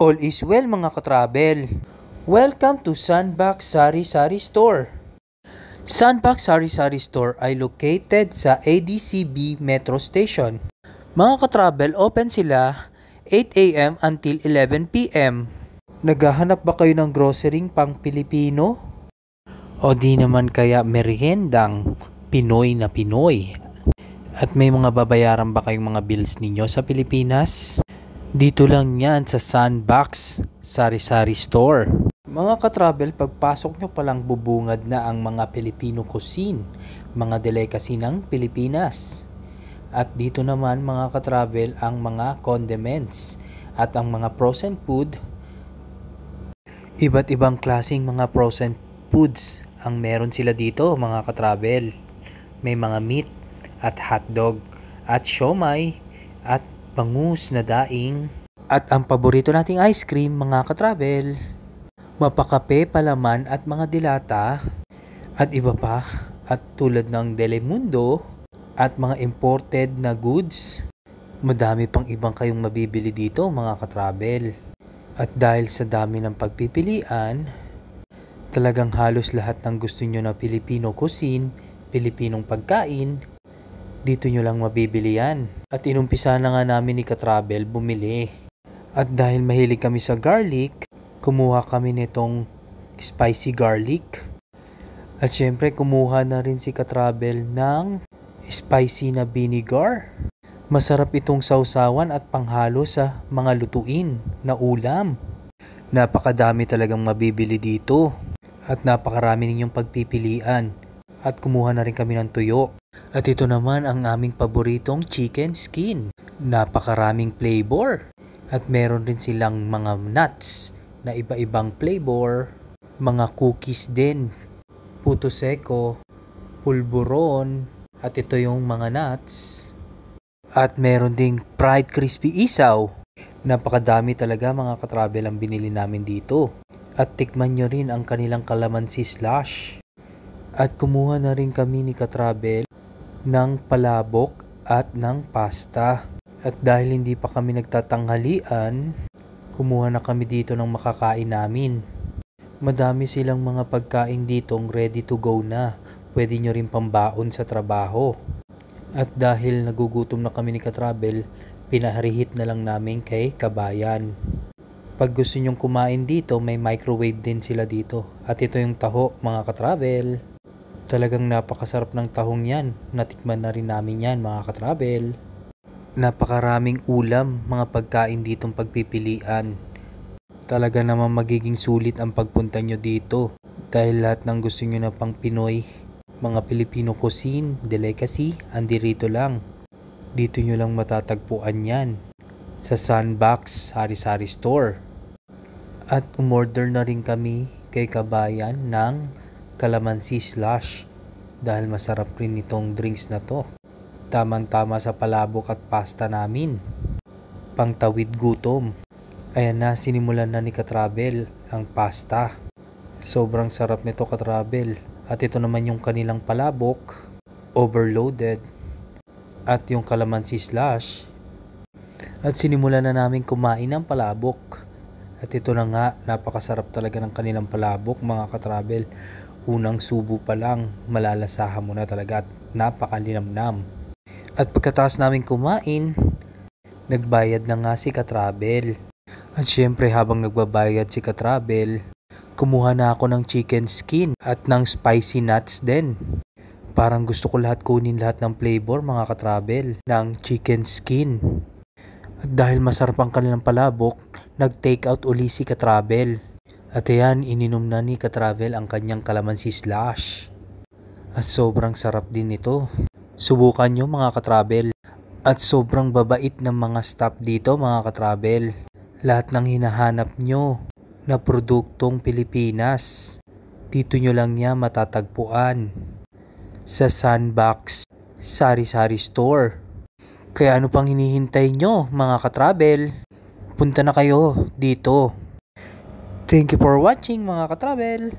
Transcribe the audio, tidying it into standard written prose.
All is well mga katravel. Welcome to Sandbox Sari Sari Store. Sandbox Sari Sari Store ay located sa ADCB Metro Station. Mga katravel, open sila 8 a.m. until 11 p.m. Naghahanap ba kayo ng grocery pang Pilipino? O di naman kaya meriendang Pinoy na Pinoy? At may mga babayaran ba kayong mga bills ninyo sa Pilipinas? Dito lang yan sa Sandbox Sari Sari Store. Mga katravel, pagpasok nyo palang bubungad na ang mga Filipino cuisine, mga delicacy ng Pilipinas. At dito naman mga katravel ang mga condiments at ang mga frozen food. Iba't ibang klaseng mga frozen foods ang meron sila dito mga katravel. May mga meat at hotdog at siomai at bangus na daing. At ang paborito nating ice cream mga katravel, mapakape, palaman at mga dilata at iba pa, at tulad ng Delimundo at mga imported na goods. Madami pang ibang kayong mabibili dito mga katravel. At dahil sa dami ng pagpipilian, talagang halos lahat ng gusto nyo na Filipino cuisine, Pilipinong pagkain, dito nyo lang mabibili yan. At inumpisa na nga namin ni Katravel bumili. At dahil mahilig kami sa garlic, kumuha kami nitong spicy garlic. At syempre kumuha na rin si Katravel ng spicy na vinegar. Masarap itong sausawan at panghalo sa mga lutuin na ulam. Napakadami talagang mabibili dito. At napakarami ninyong pagpipilian. At kumuha na rin kami ng tuyo. At ito naman ang aming paboritong chicken skin. Napakaraming flavor. At meron rin silang mga nuts na iba-ibang flavor. Mga cookies din. Puto seko, pulburon. At ito yung mga nuts. At meron ding fried crispy isaw. Napakadami talaga mga katravel ang binili namin dito. At tikman nyo rin ang kanilang calamansi slush. At kumuha na rin kami ni Katravel ng palabok at ng pasta. At dahil hindi pa kami nagtatanghalian, kumuha na kami dito ng makakain namin. Madami silang mga pagkain ditong ready to go na. Pwede nyo rin pambaon sa trabaho. At dahil nagugutom na kami ni Katravel, pinaharihit na lang namin kay Kabayan. Pag gusto nyong kumain dito, may microwave din sila dito. At ito yung taho mga katravel. Talagang napakasarap ng tahong yan. Natikman na rin namin yan mga katravel. Napakaraming ulam, mga pagkain ditong pagpipilian. Talaga naman magiging sulit ang pagpunta nyo dito. Dahil lahat ng gusto nyo na pang Pinoy, mga Filipino cuisine, delicacy, andi rito lang. Dito nyo lang matatagpuan yan. Sa Sandbox Sari Sari Store. At umorder na rin kami kay Kabayan ng calamansi slush dahil masarap rin itong drinks na to. Tamang-tama sa palabok at pasta namin. Pangtawid gutom. Ayan na, sinimulan na ni Katravel ang pasta. Sobrang sarap nito Katravel. At ito naman yung kanilang palabok, overloaded. At yung calamansi slush. At sinimulan na namin kumain ng palabok. At ito na nga, napakasarap talaga ng kanilang palabok mga katravel. Unang subo pa lang, malalasahan mo na talaga at napakalinamnam. At pagkatapos namin kumain, nagbayad na nga si Katravel. At syempre habang nagbabayad si Katravel, kumuha na ako ng chicken skin at ng spicy nuts din. Parang gusto ko kunin lahat ng flavor mga katravel ng chicken skin. At dahil masarap ang kanilang palabok, nag-take out uli si Katravel. At ayan, ininom na ni Katravel ang kanyang calamansi slush. At sobrang sarap din ito. Subukan nyo mga katravel. At sobrang babait ng mga staff dito mga katravel. Lahat ng hinahanap nyo na produktong Pilipinas, dito nyo lang niya matatagpuan. Sa Sandbox Sari Sari Store. Kaya ano pang hinihintay nyo mga katravel? Punta na kayo dito. Thank you for watching mga katravel.